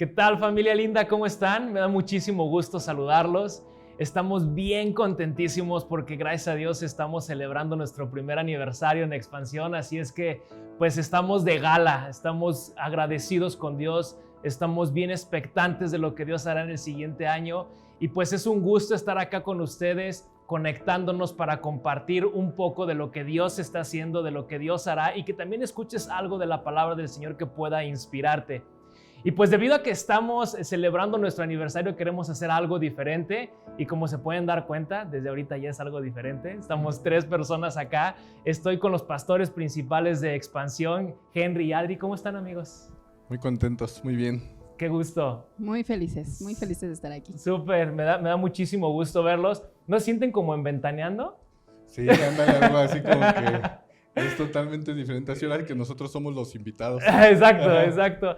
¿Qué tal, familia linda? ¿Cómo están? Me da muchísimo gusto saludarlos. Estamos bien contentísimos porque gracias a Dios estamos celebrando nuestro primer aniversario en Expansión, así es que pues estamos de gala, estamos agradecidos con Dios, estamos bien expectantes de lo que Dios hará en el siguiente año y pues es un gusto estar acá con ustedes conectándonos para compartir un poco de lo que Dios está haciendo, de lo que Dios hará y que también escuches algo de la palabra del Señor que pueda inspirarte. Y pues debido a que estamos celebrando nuestro aniversario, queremos hacer algo diferente y como se pueden dar cuenta, desde ahorita ya es algo diferente. Estamos 3 personas acá. Estoy con los pastores principales de Expansión, Henry y Adri. ¿Cómo están, amigos? Muy contentos, muy bien. Qué gusto. Muy felices de estar aquí. Súper, me da muchísimo gusto verlos. ¿No se sienten como en Ventaneando? Sí, ándale, algo así como que es totalmente diferente. Así ahora que nosotros somos los invitados. Exacto.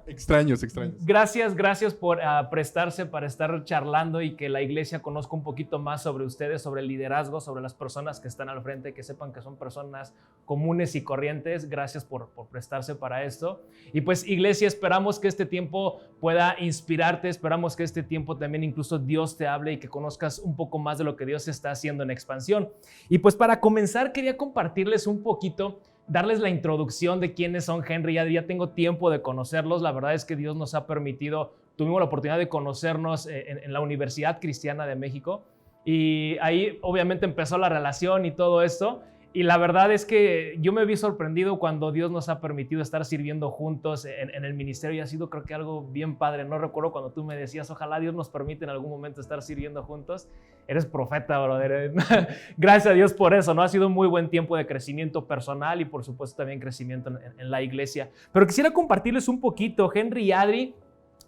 Extraños. Gracias por prestarse para estar charlando y que la iglesia conozca un poquito más sobre ustedes, sobre el liderazgo, sobre las personas que están al frente, que sepan que son personas comunes y corrientes. Gracias por prestarse para esto. Y pues, iglesia, esperamos que este tiempo pueda inspirarte, esperamos que este tiempo también incluso Dios te hable y que conozcas un poco más de lo que Dios está haciendo en Expansión. Y pues para comenzar quería compartirles un poquito, darles la introducción de quiénes son Henry y Adri. Ya tengo tiempo de conocerlos, la verdad es que Dios nos ha permitido, tuvimos la oportunidad de conocernos en la Universidad Cristiana de México y ahí obviamente empezó la relación y todo esto. Y la verdad es que yo me vi sorprendido cuando Dios nos ha permitido estar sirviendo juntos en el ministerio y ha sido creo que algo bien padre. No recuerdo cuando tú me decías, ojalá Dios nos permite en algún momento estar sirviendo juntos. Eres profeta, brother. Gracias a Dios por eso, ¿no? Ha sido un muy buen tiempo de crecimiento personal y por supuesto también crecimiento en la iglesia. Pero quisiera compartirles un poquito. Henry y Adri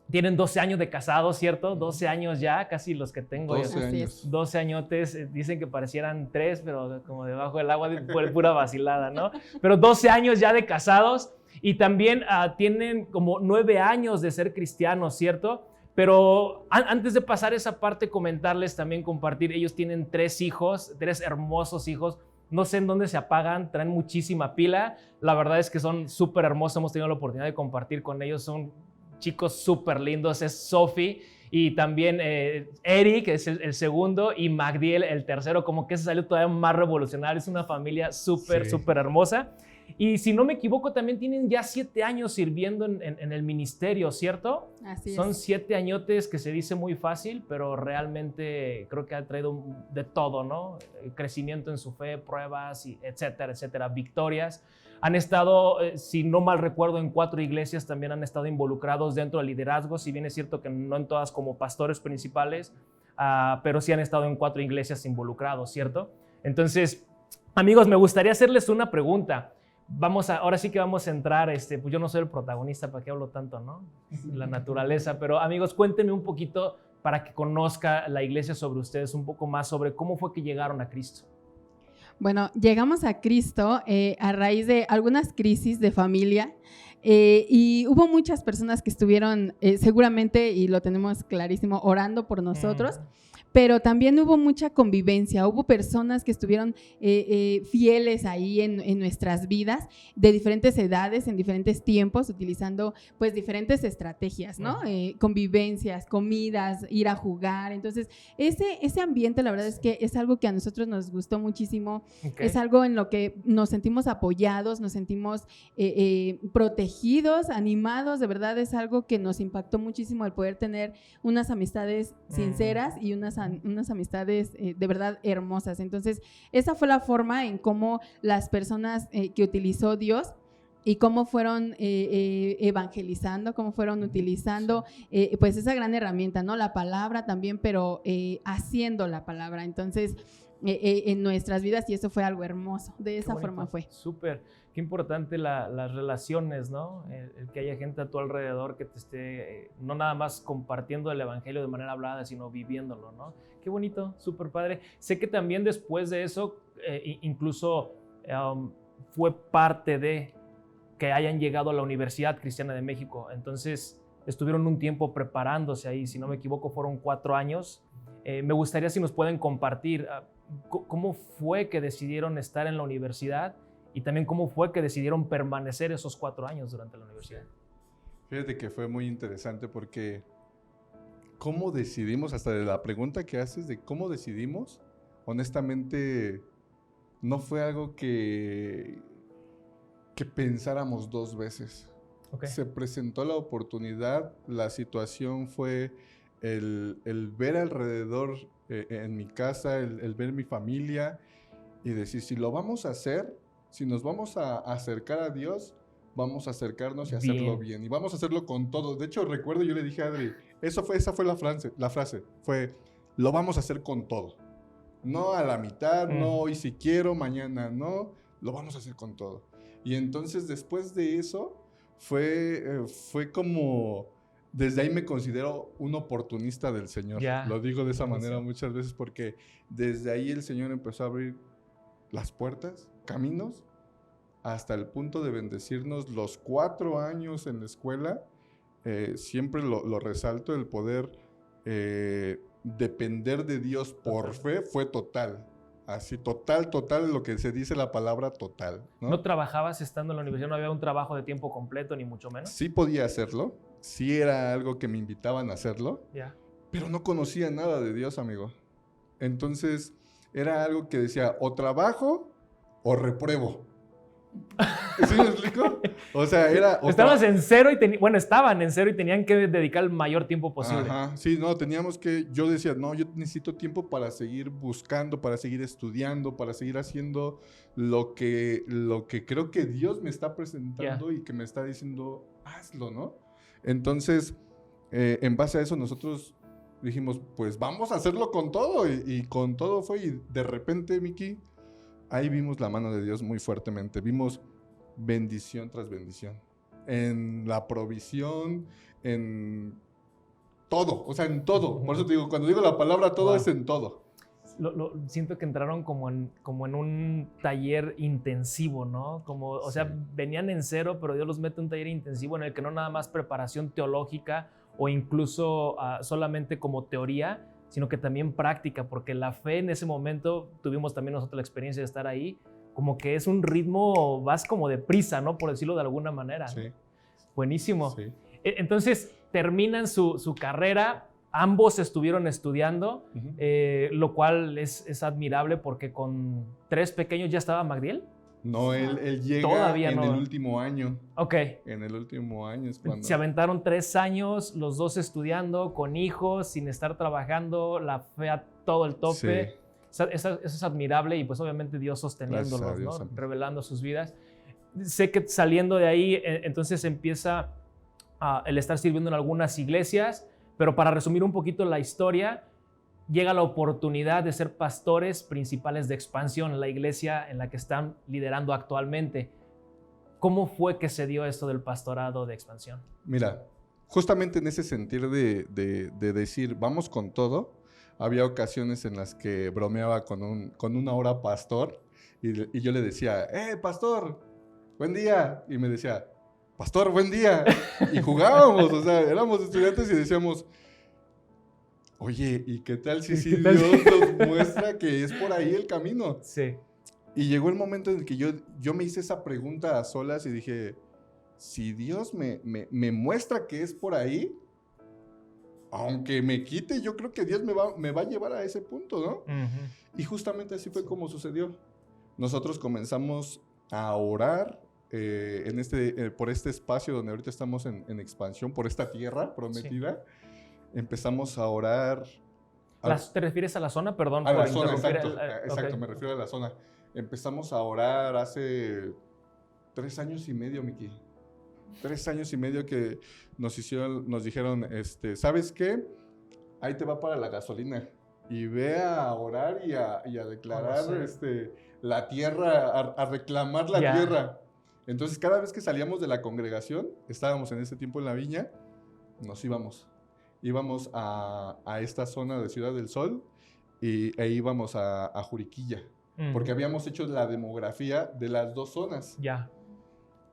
tienen 12 años de casados, ¿cierto? 12 años ya, casi los que tengo. 12 años. 12 añotes, dicen que parecieran 3, pero como debajo del agua, pura vacilada, ¿no? Pero 12 años ya de casados y también tienen como 9 años de ser cristianos, ¿cierto? Pero antes de pasar esa parte, comentarles, también compartir, ellos tienen 3 hijos, 3 hermosos hijos. No sé en dónde se apagan, traen muchísima pila. La verdad es que son súper hermosos, hemos tenido la oportunidad de compartir con ellos, son chicos súper lindos. Es Sophie y también Eric, que es el segundo, y Magdiel, el tercero, como que se salió todavía más revolucionario. Es una familia súper hermosa. Y si no me equivoco, también tienen ya 7 años sirviendo en el ministerio, ¿cierto? Así es. Son 7 añotes que se dice muy fácil, pero realmente creo que ha traído de todo, ¿no? Crecimiento en su fe, pruebas, y etcétera, victorias. Han estado, si no mal recuerdo, en 4 iglesias también han estado involucrados dentro del liderazgo, si bien es cierto que no en todas como pastores principales, pero sí han estado en 4 iglesias involucrados, ¿cierto? Entonces, amigos, me gustaría hacerles una pregunta. Ahora sí que vamos a entrar, pues yo no soy el protagonista, ¿para qué hablo tanto, no? La naturaleza, pero amigos, cuéntenme un poquito para que conozca la iglesia sobre ustedes, un poco más sobre cómo fue que llegaron a Cristo. Bueno, llegamos a Cristo a raíz de algunas crisis de familia y hubo muchas personas que estuvieron seguramente, y lo tenemos clarísimo, orando por nosotros. Pero también hubo mucha convivencia, hubo personas que estuvieron fieles ahí en nuestras vidas, de diferentes edades, en diferentes tiempos, utilizando pues diferentes estrategias, ¿no? Convivencias, comidas, ir a jugar. Entonces, ese ambiente, la verdad es que es algo que a nosotros nos gustó muchísimo. Es algo en lo que nos sentimos apoyados, nos sentimos protegidos, animados. De verdad es algo que nos impactó muchísimo el poder tener unas amistades sinceras y unas amistades de verdad hermosas. Entonces, esa fue la forma en cómo las personas que utilizó Dios y cómo fueron evangelizando, cómo fueron utilizando pues esa gran herramienta, ¿no? La palabra también, pero haciendo la palabra. Entonces, en nuestras vidas, y eso fue algo hermoso. De esa forma fue. Súper. Qué importante las relaciones, ¿no? El que haya gente a tu alrededor que te esté no nada más compartiendo el evangelio de manera hablada, sino viviéndolo, ¿no? Qué bonito, súper padre. Sé que también después de eso, incluso fue parte de que hayan llegado a la Universidad Cristiana de México. Entonces, estuvieron un tiempo preparándose ahí. Si no me equivoco, fueron 4 años. Me gustaría si nos pueden compartir cómo fue que decidieron estar en la universidad y también cómo fue que decidieron permanecer esos 4 años durante la universidad. Fíjate que fue muy interesante porque ¿cómo decidimos? Hasta de la pregunta que haces de cómo decidimos, honestamente no fue algo que pensáramos dos veces. Okay. Se presentó la oportunidad, la situación fue el ver alrededor en mi casa, el ver mi familia y decir, si lo vamos a hacer, si nos vamos a acercar a Dios, vamos a acercarnos y hacerlo bien. Y vamos a hacerlo con todo. De hecho, recuerdo, yo le dije a Adri, esa fue la frase, fue, lo vamos a hacer con todo. No a la mitad, no hoy si quiero, mañana no, lo vamos a hacer con todo. Y entonces después de eso, fue como, desde ahí me considero un oportunista del Señor. Lo digo de esa manera muchas veces porque desde ahí el Señor empezó a abrir las puertas, caminos, hasta el punto de bendecirnos los 4 años en la escuela. Siempre lo resalto, el poder depender de Dios por fe fue total. Así, total, lo que se dice la palabra total, ¿no? ¿No trabajabas estando en la universidad? ¿No había un trabajo de tiempo completo, ni mucho menos? Sí podía hacerlo, sí era algo que me invitaban a hacerlo, pero no conocía nada de Dios, amigo. Entonces, era algo que decía, o trabajo o repruebo. ¿Sí me explico? O sea, era... Estabas en cero estaban en cero y tenían que dedicar el mayor tiempo posible. Ajá, sí, no, teníamos que... Yo decía, no, yo necesito tiempo para seguir buscando, para seguir estudiando, para seguir haciendo lo que creo que Dios me está presentando y que me está diciendo, hazlo, ¿no? Entonces, en base a eso nosotros dijimos, pues vamos a hacerlo con todo. Y con todo fue, y de repente, Miki, ahí vimos la mano de Dios muy fuertemente. Vimos bendición tras bendición. En la provisión, en todo. O sea, en todo. Por eso te digo, cuando digo la palabra todo, es en todo. Siento que entraron como en un taller intensivo, ¿no? O sea, venían en cero, pero Dios los mete en un taller intensivo en el que no nada más preparación teológica o incluso solamente como teoría, sino que también práctica, porque la fe en ese momento, tuvimos también nosotros la experiencia de estar ahí, como que es un ritmo, vas como deprisa, ¿no? Por decirlo de alguna manera. Sí. Buenísimo. Sí. Entonces, terminan su carrera, ambos estuvieron estudiando, lo cual es admirable porque con 3 pequeños ya estaba Magdiel. No, él llega Todavía en el último año. Ok. En el último año es cuando... Se aventaron 3 años, los dos estudiando, con hijos, sin estar trabajando, la fe a todo el tope. Sí. Eso es admirable y pues obviamente Dios sosteniéndolos, Dios, ¿no? Revelando sus vidas. Sé que saliendo de ahí, entonces empieza el estar sirviendo en algunas iglesias, pero para resumir un poquito la historia, llega la oportunidad de ser pastores principales de Expansión, en la iglesia en la que están liderando actualmente. ¿Cómo fue que se dio esto del pastorado de Expansión? Mira, justamente en ese sentir de decir, vamos con todo, había ocasiones en las que bromeaba con un ahora pastor y yo le decía, pastor, buen día. Y me decía, pastor, buen día. Y jugábamos, o sea, éramos estudiantes y decíamos, oye, ¿y qué tal si Dios nos muestra que es por ahí el camino? Sí. Y llegó el momento en el que yo me hice esa pregunta a solas y dije, si Dios me muestra que es por ahí, aunque me quite, yo creo que Dios me va a llevar a ese punto, ¿no? Y justamente así fue como sucedió. Nosotros comenzamos a orar por este espacio donde ahorita estamos en expansión, por esta tierra prometida. Sí. Empezamos a orar. ¿Te refieres a la zona? Perdón. A la zona, exacto. Exacto, me refiero a la zona. Empezamos a orar hace 3 años y medio, Miki. 3 años y medio que nos dijeron, ¿sabes qué? Ahí te va para la gasolina. Y ve a orar y a declarar la tierra, a reclamar la tierra. Entonces, cada vez que salíamos de la congregación, estábamos en ese tiempo en la viña, nos íbamos. Íbamos a esta zona de Ciudad del Sol e íbamos a Juriquilla. Porque habíamos hecho la demografía de las 2 zonas. Ya.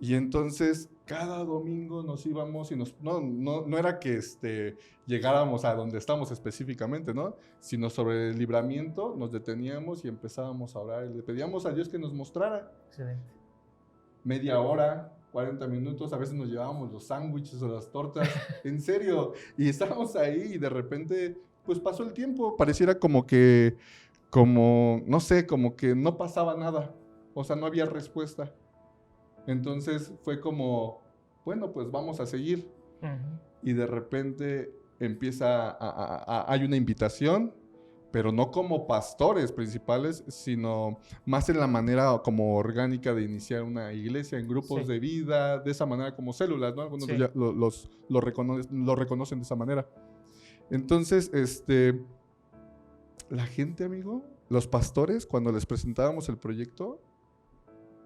Y entonces, cada domingo nos íbamos y no era que llegáramos a donde estamos específicamente, ¿no? Sino sobre el libramiento nos deteníamos y empezábamos a orar. Y le pedíamos a Dios que nos mostrara. Excelente. Media hora, 40 minutos, a veces nos llevábamos los sándwiches o las tortas, en serio, y estábamos ahí y de repente, pues pasó el tiempo, pareciera como que, no sé, como que no pasaba nada, o sea, no había respuesta. Entonces fue como, bueno, pues vamos a seguir. Uh-huh. Y de repente hay una invitación, pero no como pastores principales, sino más en la manera como orgánica de iniciar una iglesia en grupos de vida, de esa manera como células, ¿no? Algunos ya lo reconocen de esa manera. Entonces, la gente, amigo, los pastores, cuando les presentábamos el proyecto,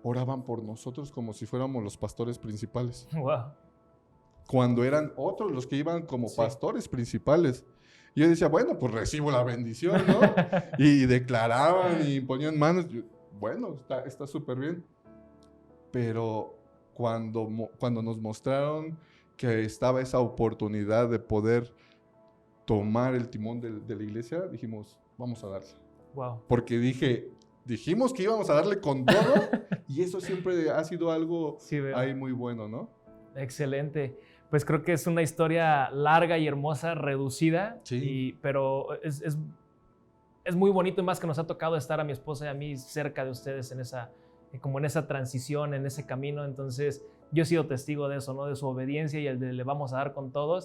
oraban por nosotros como si fuéramos los pastores principales. Wow. Cuando eran otros los que iban como pastores principales. Y yo decía, bueno, pues recibo la bendición, ¿no? Y declaraban y ponían manos. Bueno, está súper bien. Pero cuando nos mostraron que estaba esa oportunidad de poder tomar el timón de la iglesia, dijimos, vamos a darle. Wow. Porque dijimos que íbamos a darle con todo y eso siempre ha sido algo ahí muy bueno, ¿no? Excelente. Pues creo que es una historia larga y hermosa, reducida, pero es muy bonito, y más que nos ha tocado estar a mi esposa y a mí cerca de ustedes en esa transición, en ese camino. Entonces yo he sido testigo de eso, ¿no? De su obediencia y el de le vamos a dar con todo.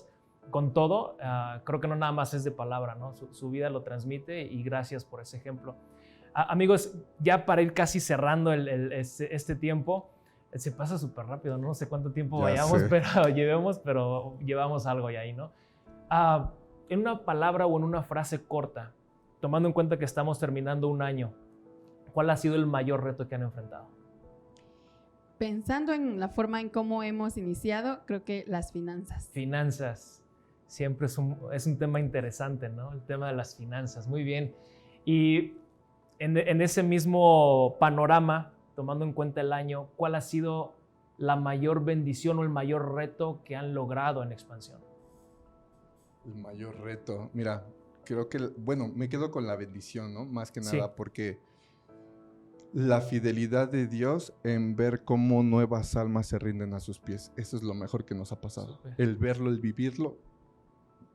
Creo que no nada más es de palabra, ¿no? Su vida lo transmite, y gracias por ese ejemplo. Amigos, ya para ir casi cerrando este tiempo, se pasa súper rápido, no sé cuánto tiempo vayamos, pero llevamos algo ya ahí, ¿no? En una palabra o en una frase corta, tomando en cuenta que estamos terminando un año, ¿cuál ha sido el mayor reto que han enfrentado? Pensando en la forma en cómo hemos iniciado, creo que las finanzas. Finanzas, siempre es un tema interesante, ¿no? El tema de las finanzas, muy bien. Y en ese mismo panorama, tomando en cuenta el año, ¿cuál ha sido la mayor bendición o el mayor reto que han logrado en Expansión? El mayor reto, mira, creo que, me quedo con la bendición, ¿no? Más que nada porque la fidelidad de Dios en ver cómo nuevas almas se rinden a sus pies, eso es lo mejor que nos ha pasado. Super. El verlo, el vivirlo,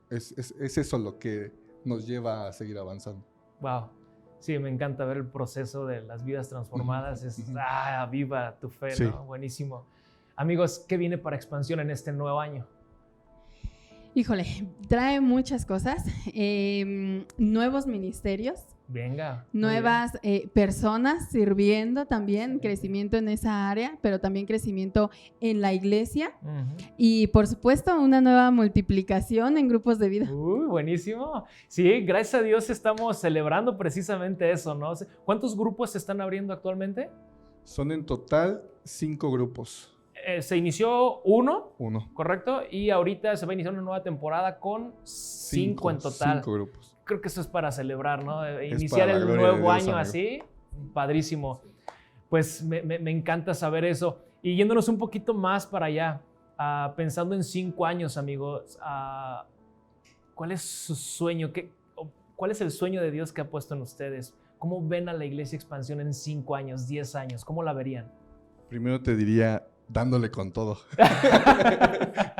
es eso lo que nos lleva a seguir avanzando. Wow. Sí, me encanta ver el proceso de las vidas transformadas. Viva tu fe, ¿no? Sí. Buenísimo. Amigos, ¿qué viene para Expansión en este nuevo año? Híjole, trae muchas cosas. Nuevos ministerios. Venga. Nuevas personas sirviendo también, crecimiento en esa área, pero también crecimiento en la iglesia. Uh-huh. Y por supuesto, una nueva multiplicación en grupos de vida. Buenísimo. Sí, gracias a Dios estamos celebrando precisamente eso, ¿no? ¿Cuántos grupos se están abriendo actualmente? Son en total 5 grupos. Se inició uno, ¿correcto? Y ahorita se va a iniciar una nueva temporada con 5 en total. 5 grupos. Creo que eso es para celebrar, ¿no? Iniciar el nuevo año así, padrísimo. Pues me encanta saber eso. Y yéndonos un poquito más para allá, pensando en 5 años, amigos, ¿cuál es su sueño? ¿Cuál es el sueño de Dios que ha puesto en ustedes? ¿Cómo ven a la Iglesia Expansión en 5 años, 10 años? ¿Cómo la verían? Primero te diría, dándole con todo.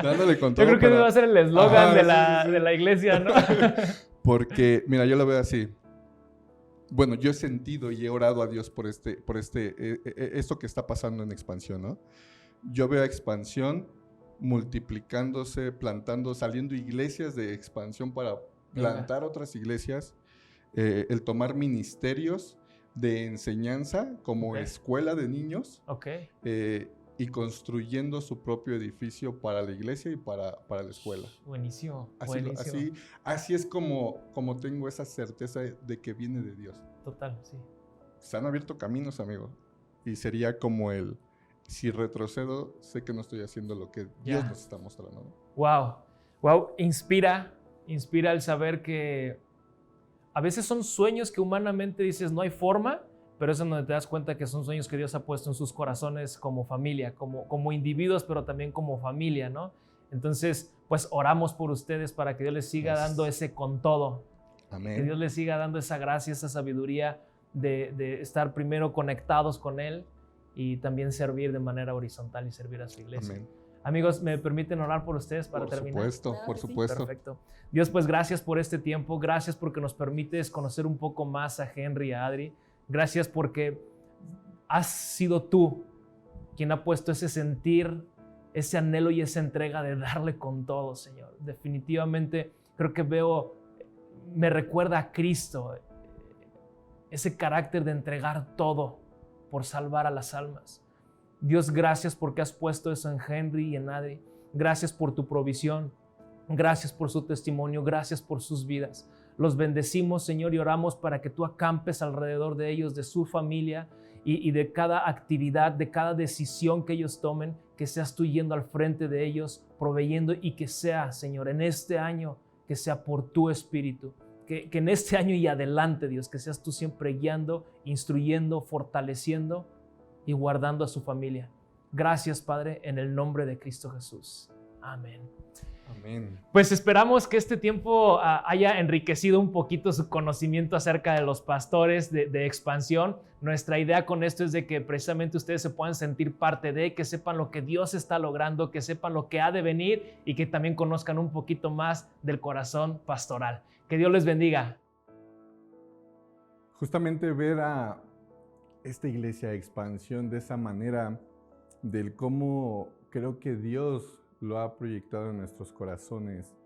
Dándole con todo. Yo creo que ese va a ser el eslogan de la iglesia, ¿no? Porque, mira, yo lo veo así. Bueno, yo he sentido y he orado a Dios por esto que está pasando en Expansión, ¿no? Yo veo a Expansión multiplicándose, plantando, saliendo iglesias de Expansión para plantar otras iglesias, el tomar ministerios de enseñanza como escuela de niños, y construyendo su propio edificio para la iglesia y para la escuela. Buenísimo. Así es como tengo esa certeza de que viene de Dios. Total, sí. Se han abierto caminos, amigo, y sería como si retrocedo, sé que no estoy haciendo lo que Dios nos está mostrando, ¿no? Wow, inspira el saber que a veces son sueños que humanamente dices no hay forma, pero es en donde te das cuenta que son sueños que Dios ha puesto en sus corazones como familia, como individuos, pero también como familia, ¿no? Entonces, pues oramos por ustedes para que Dios les siga dando ese con todo. Amén. Que Dios les siga dando esa gracia, esa sabiduría de estar primero conectados con Él y también servir de manera horizontal y servir a su iglesia. Amén. Amigos, ¿me permiten orar por ustedes para terminar? Supuesto, Claro por que sí. supuesto. Perfecto. Dios, pues gracias por este tiempo, gracias porque nos permites conocer un poco más a Henry y a Adri. Gracias porque has sido tú quien ha puesto ese sentir, ese anhelo y esa entrega de darle con todo, Señor. Definitivamente creo que me recuerda a Cristo, ese carácter de entregar todo por salvar a las almas. Dios, gracias porque has puesto eso en Henry y en Adri. Gracias por tu provisión. Gracias por su testimonio. Gracias por sus vidas. Los bendecimos, Señor, y oramos para que tú acampes alrededor de ellos, de su familia y de cada actividad, de cada decisión que ellos tomen, que seas tú yendo al frente de ellos, proveyendo, y que sea, Señor, en este año, que sea por tu Espíritu. Que en este año y adelante, Dios, que seas tú siempre guiando, instruyendo, fortaleciendo y guardando a su familia. Gracias, Padre, en el nombre de Cristo Jesús. Amén. Amén. Pues esperamos que este tiempo haya enriquecido un poquito su conocimiento acerca de los pastores de expansión. Nuestra idea con esto es de que precisamente ustedes se puedan sentir parte de, que sepan lo que Dios está logrando, que sepan lo que ha de venir y que también conozcan un poquito más del corazón pastoral. Que Dios les bendiga. Justamente ver a esta iglesia de expansión de esa manera, del cómo creo que Dios lo ha proyectado en nuestros corazones.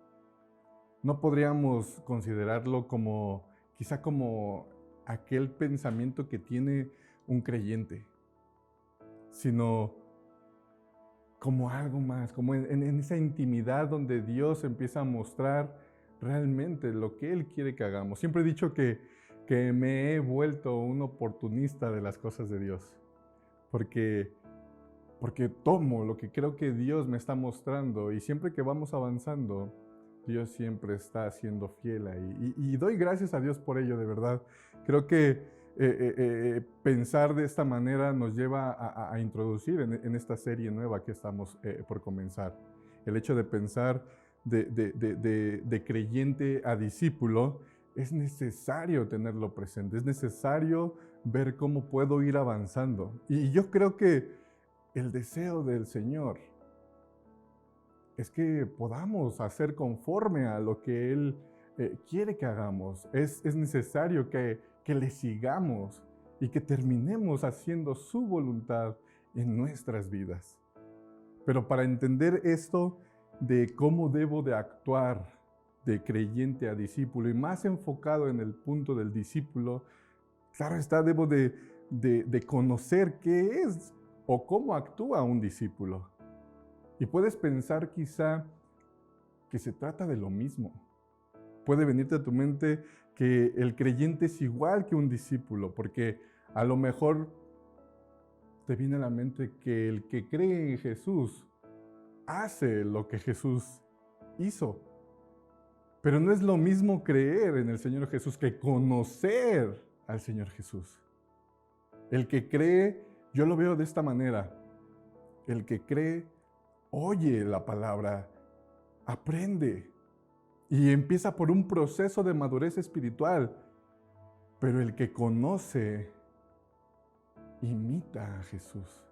No podríamos considerarlo como, quizá como aquel pensamiento que tiene un creyente, sino como algo más, como en esa intimidad donde Dios empieza a mostrar realmente lo que Él quiere que hagamos. Siempre he dicho que me he vuelto un oportunista de las cosas de Dios, porque tomo lo que creo que Dios me está mostrando, y siempre que vamos avanzando, Dios siempre está siendo fiel ahí. Y doy gracias a Dios por ello, de verdad. Creo que pensar de esta manera nos lleva a introducir en esta serie nueva que estamos por comenzar. El hecho de pensar de creyente a discípulo, es necesario tenerlo presente, es necesario ver cómo puedo ir avanzando. Y yo creo que el deseo del Señor es que podamos hacer conforme a lo que Él quiere que hagamos. Es necesario que le sigamos y que terminemos haciendo su voluntad en nuestras vidas. Pero para entender esto de cómo debo de actuar de creyente a discípulo, y más enfocado en el punto del discípulo, claro está, debo de conocer qué es o cómo actúa un discípulo. Y puedes pensar quizá que se trata de lo mismo. Puede venirte a tu mente que el creyente es igual que un discípulo, porque a lo mejor te viene a la mente que el que cree en Jesús hace lo que Jesús hizo. Pero no es lo mismo creer en el Señor Jesús que conocer al Señor Jesús. El que cree, yo lo veo de esta manera. El que cree, oye la palabra, aprende y empieza por un proceso de madurez espiritual. Pero el que conoce, imita a Jesús.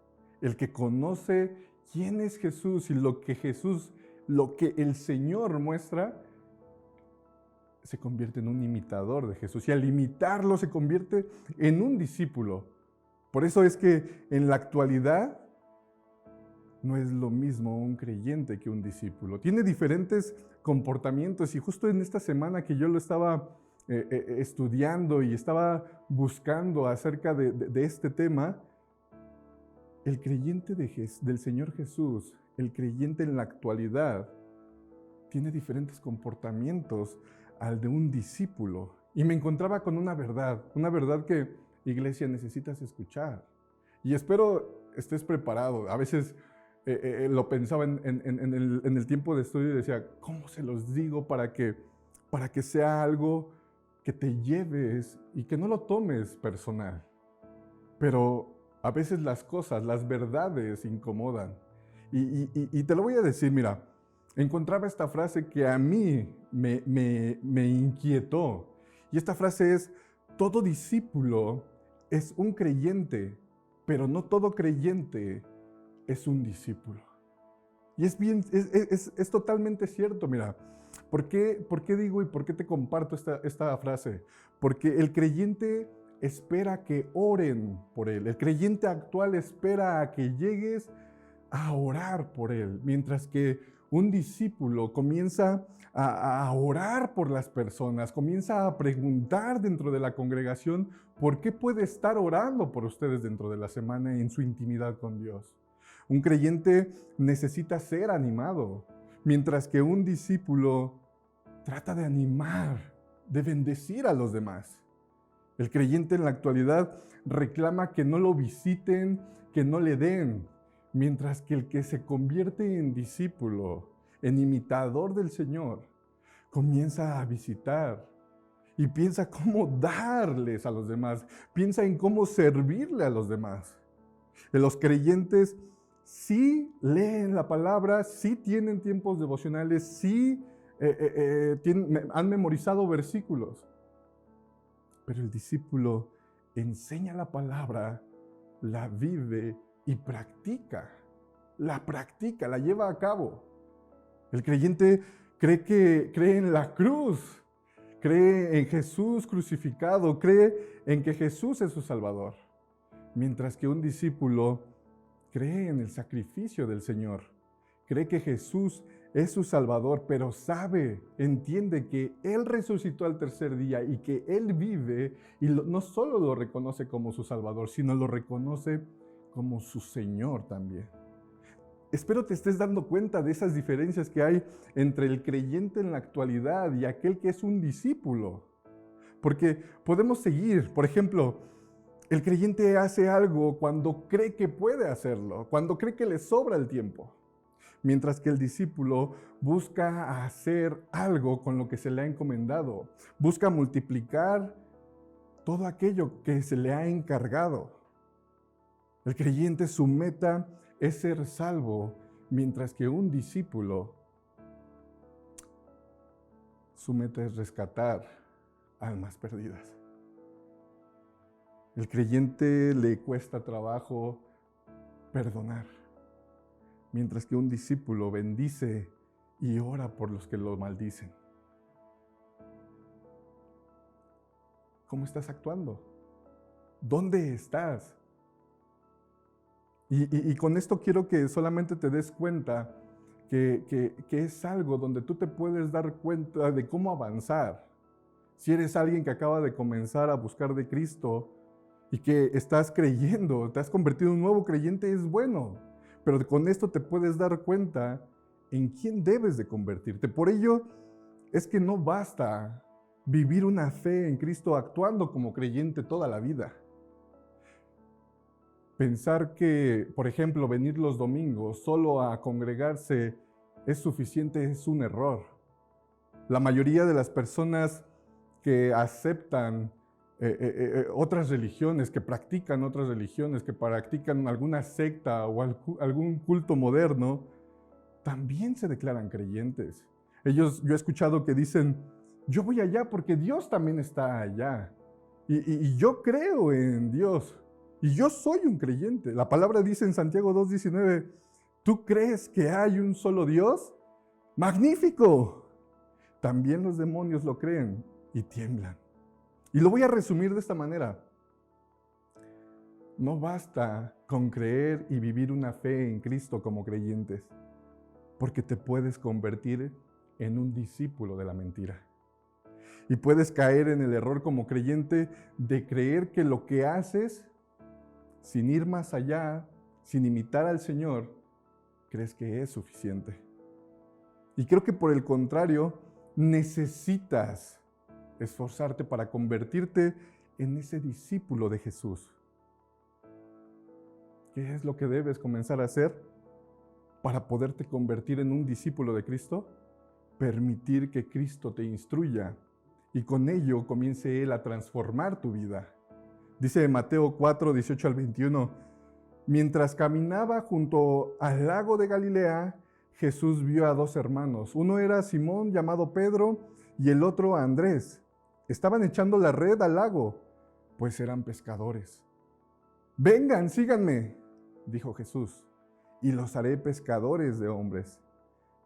El que conoce quién es Jesús y lo que el Señor muestra, se convierte en un imitador de Jesús. Y al imitarlo se convierte en un discípulo. Por eso es que en la actualidad no es lo mismo un creyente que un discípulo. Tiene diferentes comportamientos, y justo en esta semana que yo lo estaba estudiando y estaba buscando acerca de este tema, el creyente del Señor Jesús, el creyente en la actualidad, tiene diferentes comportamientos al de un discípulo. Y me encontraba con una verdad que, iglesia, necesitas escuchar. Y espero estés preparado. A veces lo pensaba en el tiempo de estudio y decía, ¿cómo se los digo para que sea algo que te lleves y que no lo tomes personal? Pero a veces las cosas, las verdades incomodan. Y te lo voy a decir, mira, encontraba esta frase que a mí me inquietó. Y esta frase es: todo discípulo es un creyente, pero no todo creyente es un discípulo. Y es totalmente cierto, mira. ¿Por qué digo y por qué te comparto esta frase? Porque el creyente espera que oren por él. El creyente actual espera a que llegues a orar por él, mientras que un discípulo comienza a orar por las personas, comienza a preguntar dentro de la congregación por qué puede estar orando por ustedes dentro de la semana en su intimidad con Dios. Un creyente necesita ser animado, mientras que un discípulo trata de animar, de bendecir a los demás. El creyente en la actualidad reclama que no lo visiten, que no le den, mientras que el que se convierte en discípulo, en imitador del Señor, comienza a visitar y piensa cómo darles a los demás, piensa en cómo servirle a los demás. Los creyentes sí leen la palabra, sí tienen tiempos devocionales, sí han memorizado versículos, pero el discípulo enseña la palabra, la vive y la lleva a cabo. El creyente cree en la cruz, cree en Jesús crucificado, cree en que Jesús es su Salvador, mientras que un discípulo cree en el sacrificio del Señor, cree que Jesús es su Salvador, pero entiende que Él resucitó al tercer día y que Él vive, y no solo lo reconoce como su Salvador, sino lo reconoce como su Señor también. Espero te estés dando cuenta de esas diferencias que hay entre el creyente en la actualidad y aquel que es un discípulo. Porque podemos seguir, por ejemplo, el creyente hace algo cuando cree que puede hacerlo, cuando cree que le sobra el tiempo. Mientras que el discípulo busca hacer algo con lo que se le ha encomendado, busca multiplicar todo aquello que se le ha encargado. El creyente, su meta es ser salvo, mientras que un discípulo, su meta es rescatar almas perdidas. El creyente le cuesta trabajo perdonar, mientras que un discípulo bendice y ora por los que lo maldicen. ¿Cómo estás actuando? ¿Dónde estás? Y con esto quiero que solamente te des cuenta que es algo donde tú te puedes dar cuenta de cómo avanzar. Si eres alguien que acaba de comenzar a buscar de Cristo y que estás creyendo, te has convertido en un nuevo creyente, es bueno. Pero con esto te puedes dar cuenta en quién debes de convertirte. Por ello es que no basta vivir una fe en Cristo actuando como creyente toda la vida. Pensar que, por ejemplo, venir los domingos solo a congregarse es suficiente es un error. La mayoría de las personas que aceptan otras religiones, que practican otras religiones, que practican alguna secta o algún culto moderno, también se declaran creyentes. Yo he escuchado que dicen, yo voy allá porque Dios también está allá. Y yo creo en Dios. Y yo soy un creyente. La palabra dice en Santiago 2:19, ¿tú crees que hay un solo Dios? ¡Magnífico! También los demonios lo creen y tiemblan. Y lo voy a resumir de esta manera. No basta con creer y vivir una fe en Cristo como creyentes, porque te puedes convertir en un discípulo de la mentira. Y puedes caer en el error como creyente de creer que lo que haces, sin ir más allá, sin imitar al Señor, crees que es suficiente. Y creo que por el contrario, necesitas esforzarte para convertirte en ese discípulo de Jesús. ¿Qué es lo que debes comenzar a hacer para poderte convertir en un discípulo de Cristo? Permitir que Cristo te instruya y con ello comience Él a transformar tu vida. Dice Mateo 4:18 al 21, mientras caminaba junto al lago de Galilea, Jesús vio a dos hermanos. Uno era Simón, llamado Pedro, y el otro Andrés. Estaban echando la red al lago, pues eran pescadores. Vengan, síganme, dijo Jesús, y los haré pescadores de hombres.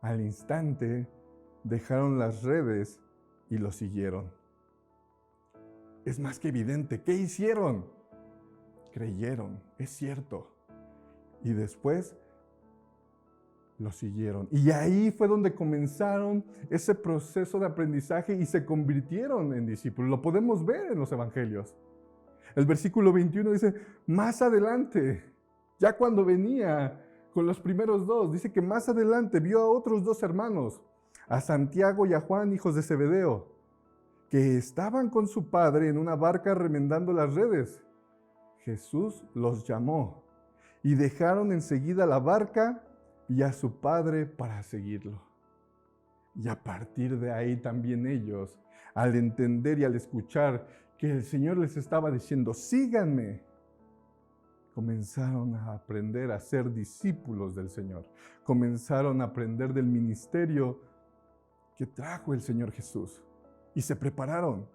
Al instante dejaron las redes y lo siguieron. Es más que evidente, ¿qué hicieron? Creyeron, es cierto. Y después lo siguieron. Y ahí fue donde comenzaron ese proceso de aprendizaje y se convirtieron en discípulos. Lo podemos ver en los evangelios. El versículo 21 dice, más adelante, ya cuando venía con los primeros dos, dice que más adelante vio a otros dos hermanos, a Santiago y a Juan, hijos de Zebedeo, que estaban con su padre en una barca remendando las redes. Jesús los llamó y dejaron enseguida la barca y a su padre para seguirlo. Y a partir de ahí también ellos, al entender y al escuchar que el Señor les estaba diciendo, síganme, comenzaron a aprender a ser discípulos del Señor. Comenzaron a aprender del ministerio que trajo el Señor Jesús. Y se prepararon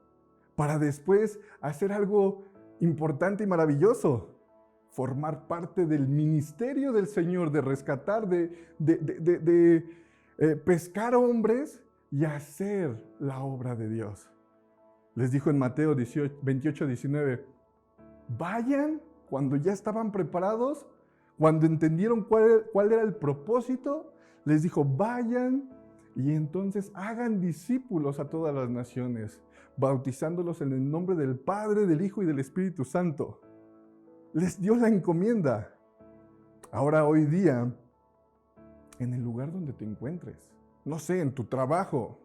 para después hacer algo importante y maravilloso. Formar parte del ministerio del Señor, de rescatar, de pescar hombres y hacer la obra de Dios. Les dijo en Mateo 28, 19, vayan cuando ya estaban preparados, cuando entendieron cuál era el propósito, les dijo, vayan y entonces hagan discípulos a todas las naciones, bautizándolos en el nombre del Padre, del Hijo y del Espíritu Santo. Les dio la encomienda. Ahora, hoy día, en el lugar donde te encuentres, no sé, en tu trabajo,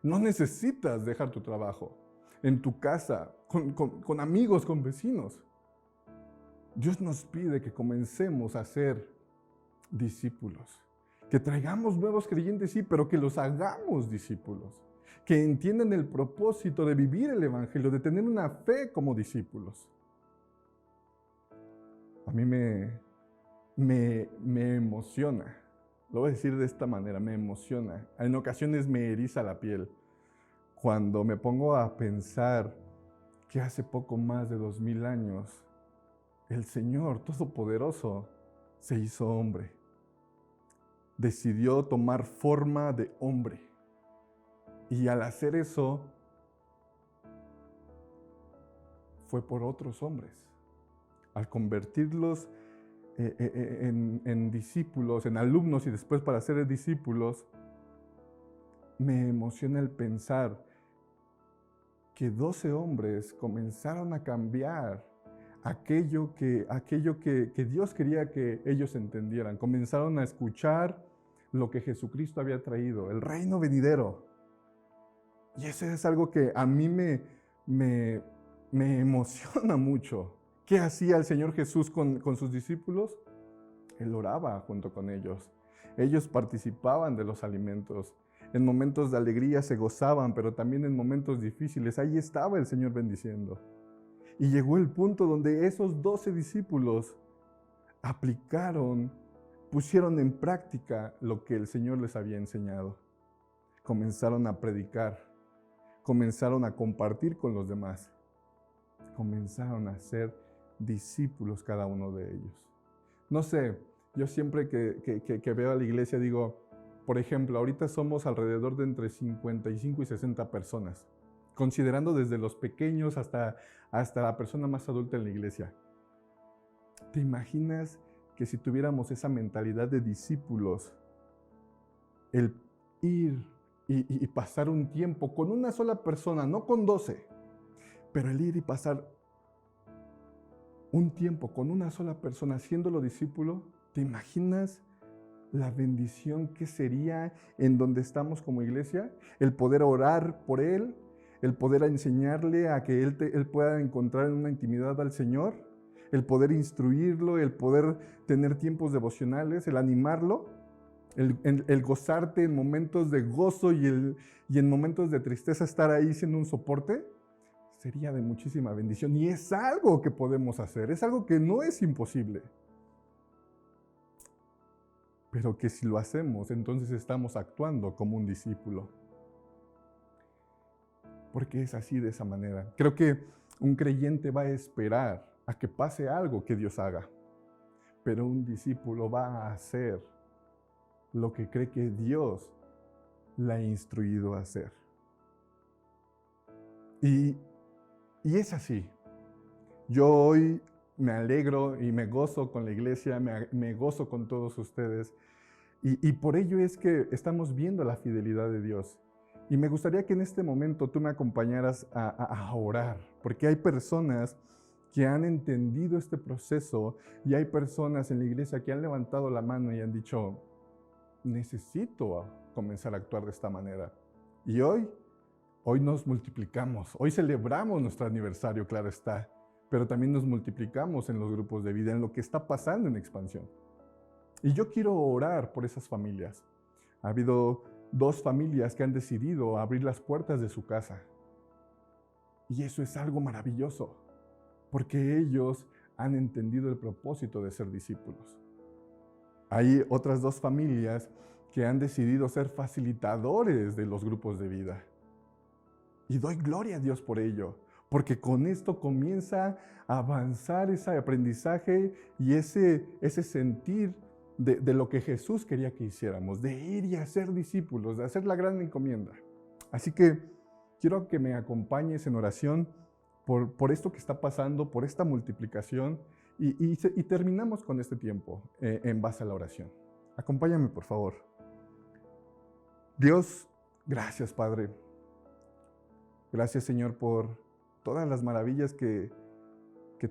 no necesitas dejar tu trabajo, en tu casa, con amigos, con vecinos. Dios nos pide que comencemos a ser discípulos, que traigamos nuevos creyentes, sí, pero que los hagamos discípulos, que entiendan el propósito de vivir el Evangelio, de tener una fe como discípulos. A mí me emociona, lo voy a decir de esta manera, me emociona. En ocasiones me eriza la piel cuando me pongo a pensar que hace poco más de 2000 años el Señor Todopoderoso se hizo hombre. Decidió tomar forma de hombre. Y al hacer eso, fue por otros hombres. Al convertirlos en discípulos, en alumnos y después para ser discípulos, me emociona el pensar que 12 hombres comenzaron a cambiar aquello que Dios quería que ellos entendieran. Comenzaron a escuchar lo que Jesucristo había traído, el reino venidero. Y eso es algo que a mí me emociona mucho. ¿Qué hacía el Señor Jesús con sus discípulos? Él oraba junto con ellos. Ellos participaban de los alimentos. En momentos de alegría se gozaban, pero también en momentos difíciles. Ahí estaba el Señor bendiciendo. Y llegó el punto donde esos 12 discípulos aplicaron, pusieron en práctica lo que el Señor les había enseñado. Comenzaron a predicar, comenzaron a compartir con los demás, comenzaron a ser discípulos cada uno de ellos. No sé, yo siempre que veo a la iglesia digo, por ejemplo, ahorita somos alrededor de entre 55 y 60 personas, considerando desde los pequeños hasta la persona más adulta en la iglesia. ¿Te imaginas que si tuviéramos esa mentalidad de discípulos, el ir y pasar un tiempo con una sola persona, no con 12, pero el ir y pasar un tiempo con una sola persona haciéndolo discípulo, ¿te imaginas la bendición que sería en donde estamos como iglesia? El poder orar por él, el poder enseñarle a que él pueda encontrar en una intimidad al Señor, el poder instruirlo, el poder tener tiempos devocionales, el animarlo, el gozarte en momentos de gozo y en momentos de tristeza estar ahí siendo un soporte, sería de muchísima bendición. Y es algo que podemos hacer, es algo que no es imposible. Pero que si lo hacemos, entonces estamos actuando como un discípulo. Porque es así, de esa manera. Creo que un creyente va a esperar a que pase algo que Dios haga. Pero un discípulo va a hacer lo que cree que Dios le ha instruido a hacer. Y es así. Yo hoy me alegro y me gozo con la iglesia, me gozo con todos ustedes. Y por ello es que estamos viendo la fidelidad de Dios. Y me gustaría que en este momento tú me acompañaras a orar, porque hay personas que han entendido este proceso y hay personas en la iglesia que han levantado la mano y han dicho, necesito comenzar a actuar de esta manera. Y hoy nos multiplicamos, hoy celebramos nuestro aniversario, claro está, pero también nos multiplicamos en los grupos de vida, en lo que está pasando en Expansión. Y yo quiero orar por esas familias. Ha habido 2 familias que han decidido abrir las puertas de su casa. Y eso es algo maravilloso, porque ellos han entendido el propósito de ser discípulos. Hay otras 2 familias que han decidido ser facilitadores de los grupos de vida. Y doy gloria a Dios por ello, porque con esto comienza a avanzar ese aprendizaje y ese sentir de lo que Jesús quería que hiciéramos, de ir y hacer discípulos, de hacer la gran encomienda. Así que quiero que me acompañes en oración por esto que está pasando, por esta multiplicación, y terminamos con este tiempo en base a la oración. Acompáñame, por favor. Dios, gracias, Padre. Gracias, Señor, por todas las maravillas que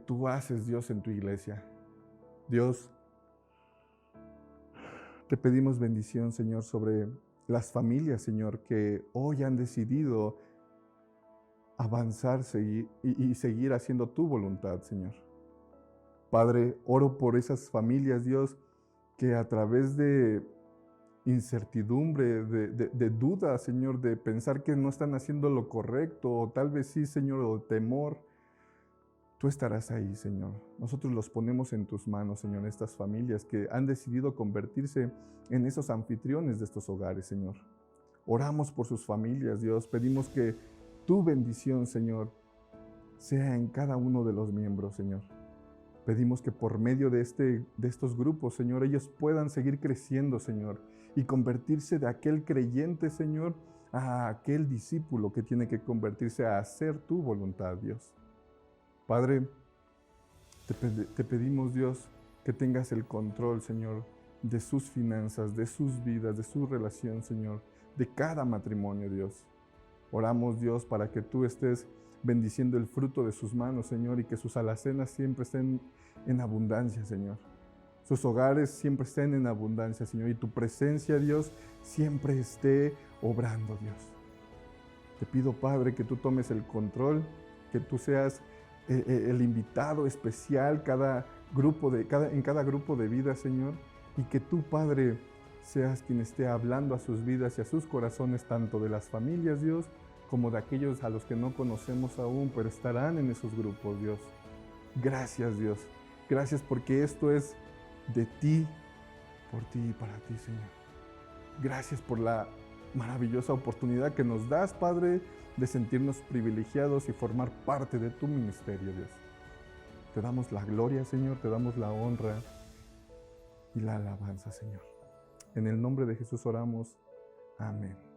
tú haces, Dios, en tu iglesia. Dios, te pedimos bendición, Señor, sobre las familias, Señor, que hoy han decidido avanzarse y seguir haciendo tu voluntad, Señor. Padre, oro por esas familias, Dios, que a través de incertidumbre, de duda, Señor, de pensar que no están haciendo lo correcto, o tal vez sí, Señor, o temor, tú estarás ahí, Señor. Nosotros los ponemos en tus manos, Señor, estas familias que han decidido convertirse en esos anfitriones de estos hogares, Señor. Oramos por sus familias, Dios. Pedimos que tu bendición, Señor, sea en cada uno de los miembros, Señor. Pedimos que por medio de estos grupos, Señor, ellos puedan seguir creciendo, Señor, y convertirse de aquel creyente, Señor, a aquel discípulo que tiene que convertirse a hacer tu voluntad, Dios. Padre, te pedimos, Dios, que tengas el control, Señor, de sus finanzas, de sus vidas, de su relación, Señor, de cada matrimonio, Dios. Oramos, Dios, para que tú estés bendiciendo el fruto de sus manos, Señor, y que sus alacenas siempre estén en abundancia, Señor. Sus hogares siempre estén en abundancia, Señor, y tu presencia, Dios, siempre esté obrando, Dios. Te pido, Padre, que tú tomes el control, que tú seas el invitado especial en cada grupo de vida, Señor, y que tú, Padre, seas quien esté hablando a sus vidas y a sus corazones, tanto de las familias, Dios, como de aquellos a los que no conocemos aún, pero estarán en esos grupos, Dios. Gracias, Dios. Gracias porque esto es de ti, por ti y para ti, Señor. Gracias por la maravillosa oportunidad que nos das, Padre, de sentirnos privilegiados y formar parte de tu ministerio, Dios. Te damos la gloria, Señor, te damos la honra y la alabanza, Señor. En el nombre de Jesús oramos. Amén.